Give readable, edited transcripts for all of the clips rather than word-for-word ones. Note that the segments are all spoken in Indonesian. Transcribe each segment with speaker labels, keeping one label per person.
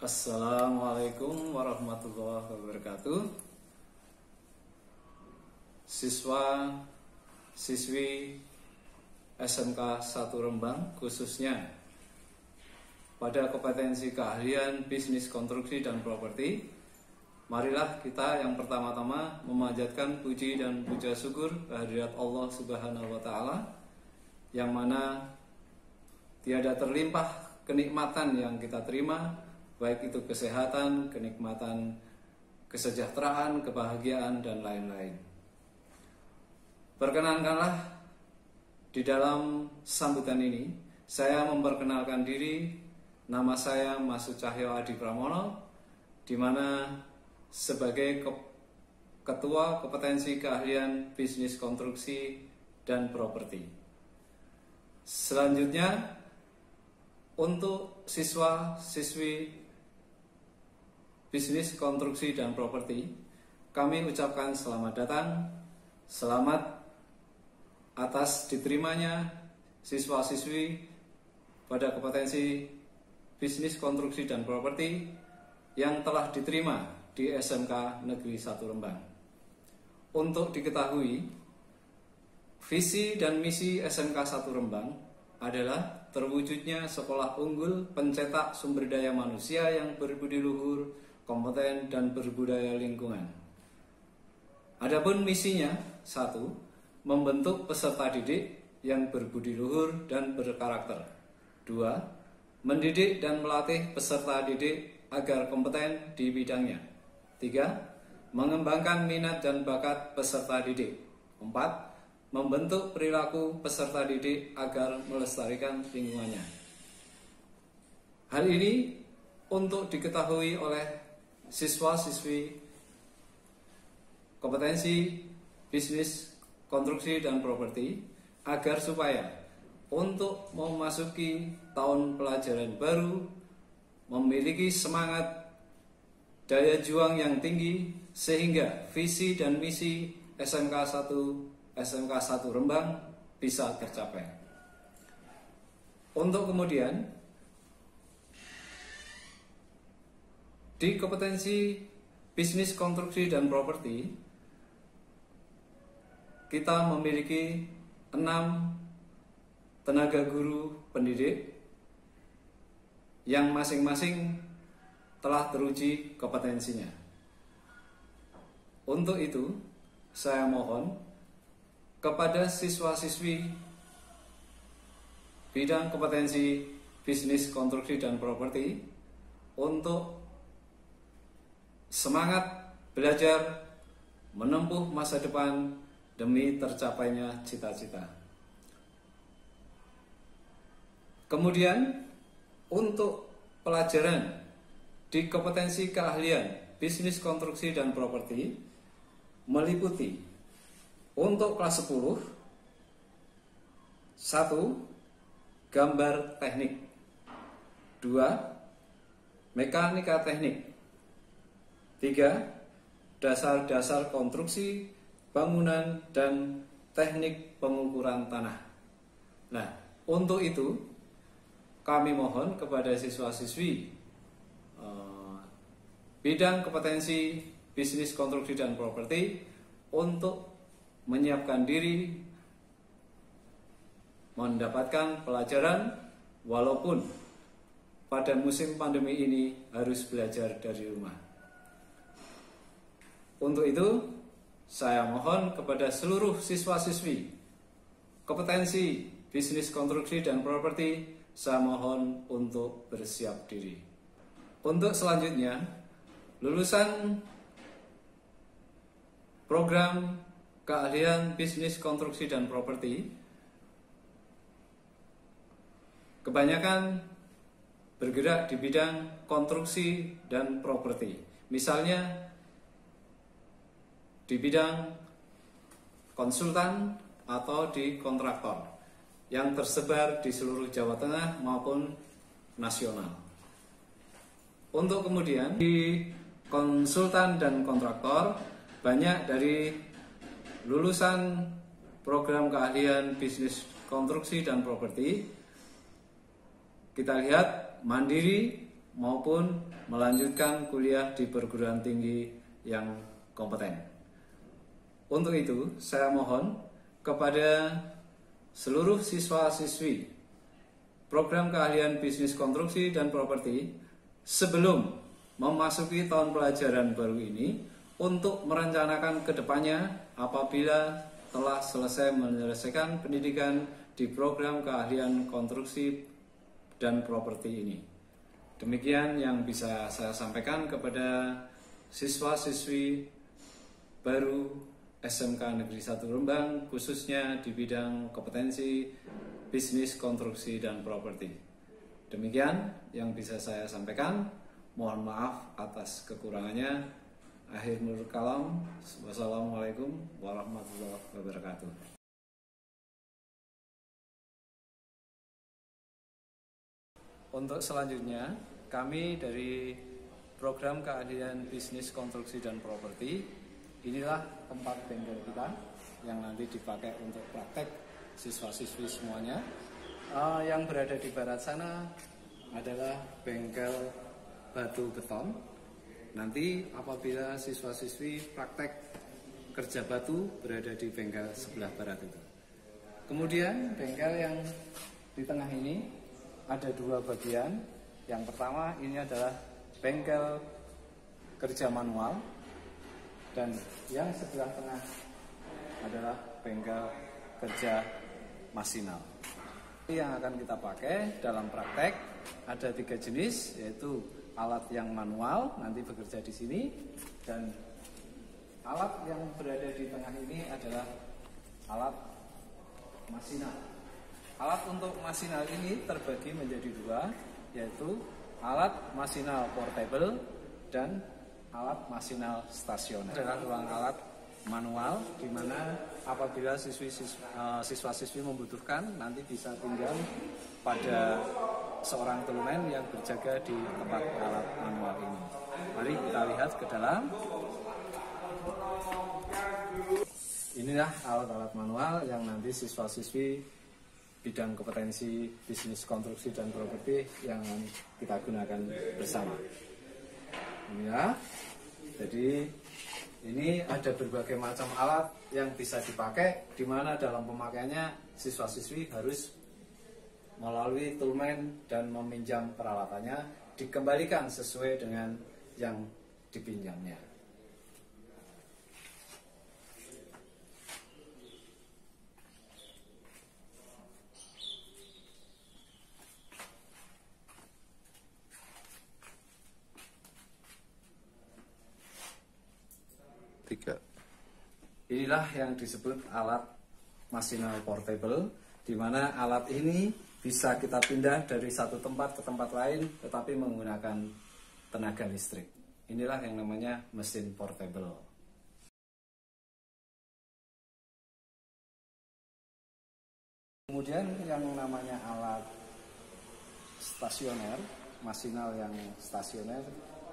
Speaker 1: Assalamualaikum warahmatullahi wabarakatuh. Siswa siswi SMK 1 Rembang, khususnya pada kompetensi keahlian bisnis konstruksi dan properti, marilah kita yang pertama-tama memanjatkan puji dan puja syukur kehadirat Allah Subhanahu wa Ta'ala, yang mana tiada terlimpah kenikmatan yang kita terima, baik itu kesehatan, kenikmatan, kesejahteraan, kebahagiaan, dan lain-lain. Perkenankanlah di dalam sambutan ini saya memperkenalkan diri. Nama saya Masud Cahyo Adi Pramono, di mana sebagai Ketua Kompetensi Keahlian Bisnis Konstruksi dan Properti. Selanjutnya, untuk siswa-siswi bisnis konstruksi dan properti, kami ucapkan selamat datang, selamat atas diterimanya siswa-siswi pada kompetensi bisnis konstruksi dan properti yang telah diterima di SMK Negeri 1 Rembang. Untuk diketahui, visi dan misi SMK 1 Rembang adalah terwujudnya sekolah unggul pencetak sumber daya manusia yang berbudi luhur, kompeten, dan berbudaya lingkungan. Adapun misinya, 1. Membentuk peserta didik yang berbudi luhur dan berkarakter. 2. Mendidik dan melatih peserta didik agar kompeten di bidangnya. 3. Mengembangkan minat dan bakat peserta didik. 4. Membentuk perilaku peserta didik agar melestarikan lingkungannya. Hal ini untuk diketahui oleh siswa-siswi kompetensi bisnis konstruksi dan properti, agar supaya untuk memasuki tahun pelajaran baru memiliki semangat, daya juang yang tinggi, sehingga visi dan misi SMK 1 Rembang bisa tercapai. Untuk kemudian di kompetensi bisnis konstruksi dan properti, kita memiliki 6 tenaga guru pendidik yang masing-masing telah teruji kompetensinya. Untuk itu, saya mohon kepada siswa-siswi bidang kompetensi bisnis konstruksi dan properti untuk semangat belajar menempuh masa depan demi tercapainya cita-cita. Kemudian, untuk pelajaran di kompetensi keahlian bisnis konstruksi dan properti meliputi untuk kelas 10, 1. Gambar teknik. 2. Mekanika teknik. 3. Dasar-dasar konstruksi, bangunan, dan teknik pengukuran tanah. Nah, untuk itu kami mohon kepada siswa-siswi bidang kompetensi bisnis konstruksi dan properti untuk menyiapkan diri mendapatkan pelajaran, walaupun pada musim pandemi ini harus belajar dari rumah. Untuk itu, saya mohon kepada seluruh siswa-siswi kompetensi bisnis konstruksi dan properti, saya mohon untuk bersiap diri. Untuk selanjutnya, lulusan program keahlian bisnis konstruksi dan properti kebanyakan bergerak di bidang konstruksi dan properti. Misalnya di bidang konsultan atau di kontraktor yang tersebar di seluruh Jawa Tengah maupun nasional. Untuk kemudian di konsultan dan kontraktor, banyak dari lulusan program keahlian bisnis konstruksi dan properti, kita lihat mandiri, maupun melanjutkan kuliah di perguruan tinggi yang kompeten. Untuk itu, saya mohon kepada seluruh siswa-siswi program keahlian bisnis konstruksi dan properti sebelum memasuki tahun pelajaran baru ini untuk merencanakan kedepannya apabila telah selesai menyelesaikan pendidikan di program keahlian konstruksi dan properti ini. Demikian yang bisa saya sampaikan kepada siswa-siswi baru SMK Negeri 1 Rembang, khususnya di bidang kompetensi bisnis konstruksi dan properti. Demikian yang bisa saya sampaikan. Mohon maaf atas kekurangannya. Akhir nurul kalam. Wassalamualaikum warahmatullahi wabarakatuh. Untuk selanjutnya, kami dari program keahlian bisnis konstruksi dan properti, inilah tempat bengkel kita yang nanti dipakai untuk praktek siswa-siswi semuanya. Yang berada di barat sana adalah bengkel batu beton. Nanti apabila siswa-siswi praktek kerja batu berada di bengkel sebelah barat itu. Kemudian bengkel yang di tengah ini ada dua bagian. Yang pertama ini adalah bengkel kerja manual, dan yang sebelah tengah adalah bengkel kerja masinal. Yang akan kita pakai dalam praktek ada 3 jenis, yaitu alat yang manual nanti bekerja di sini, dan alat yang berada di tengah ini adalah alat masinal. Alat untuk masinal ini terbagi menjadi 2, yaitu alat masinal portable dan alat masinal stasioner. Adalah ruang alat manual di mana apabila siswa-siswi membutuhkan nanti bisa tinggal pada seorang turunan yang berjaga di tempat alat manual ini. Mari kita lihat ke dalam. Inilah alat-alat manual yang nanti siswa-siswi bidang kompetensi bisnis konstruksi dan properti yang kita gunakan bersama. Ini ya. Jadi ini ada berbagai macam alat yang bisa dipakai, di mana dalam pemakaiannya siswa-siswi harus melalui toolman dan meminjam peralatannya, dikembalikan sesuai dengan yang dipinjamnya. Inilah yang disebut alat masinal portable, di mana alat ini bisa kita pindah dari satu tempat ke tempat lain, tetapi menggunakan tenaga listrik. Inilah yang namanya mesin portable. Kemudian yang namanya alat stasioner, masinal yang stasioner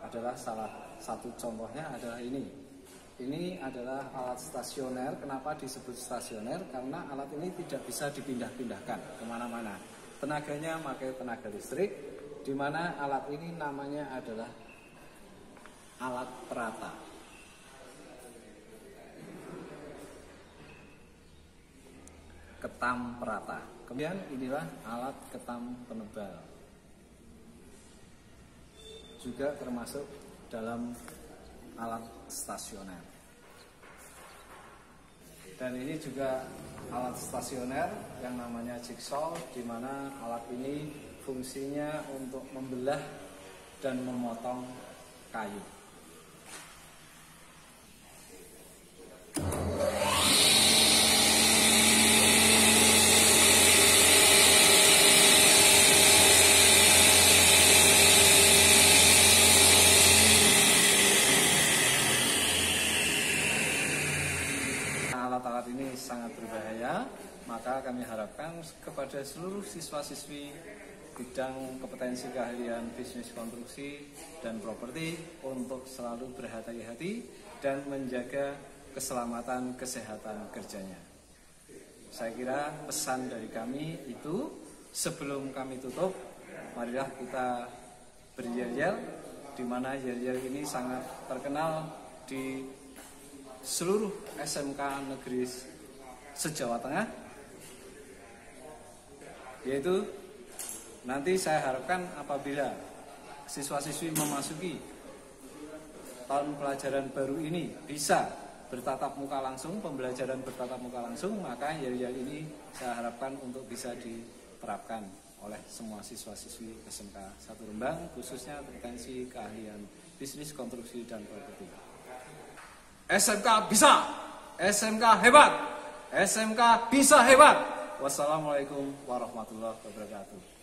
Speaker 1: adalah salah satu contohnya adalah ini. Ini adalah alat stasioner. Kenapa disebut stasioner? Karena alat ini tidak bisa dipindah-pindahkan kemana-mana. Tenaganya pakai tenaga listrik, di mana alat ini namanya adalah alat perata. Ketam perata. Kemudian inilah alat ketam penebal. Juga termasuk dalam alat stasioner. Dan ini juga alat stasioner yang namanya jigsaw, di mana alat ini fungsinya untuk membelah dan memotong kayu. Alat-alat ini sangat berbahaya, maka kami harapkan kepada seluruh siswa-siswi bidang kompetensi keahlian bisnis konstruksi dan properti untuk selalu berhati-hati dan menjaga keselamatan kesehatan kerjanya. Saya kira pesan dari kami itu. Sebelum kami tutup, marilah kita beryel-yel, di mana yel-yel ini sangat terkenal di seluruh SMK negeri se-Jawa Tengah, yaitu nanti saya harapkan apabila siswa-siswi memasuki tahun pelajaran baru ini bisa bertatap muka langsung, pembelajaran bertatap muka langsung, maka yel-yel ini saya harapkan untuk bisa diterapkan oleh semua siswa-siswi SMK 1 Rembang, khususnya potensi keahlian bisnis, konstruksi, dan properti. SMK bisa, SMK hebat, SMK bisa hebat. Wassalamualaikum warahmatullahi wabarakatuh.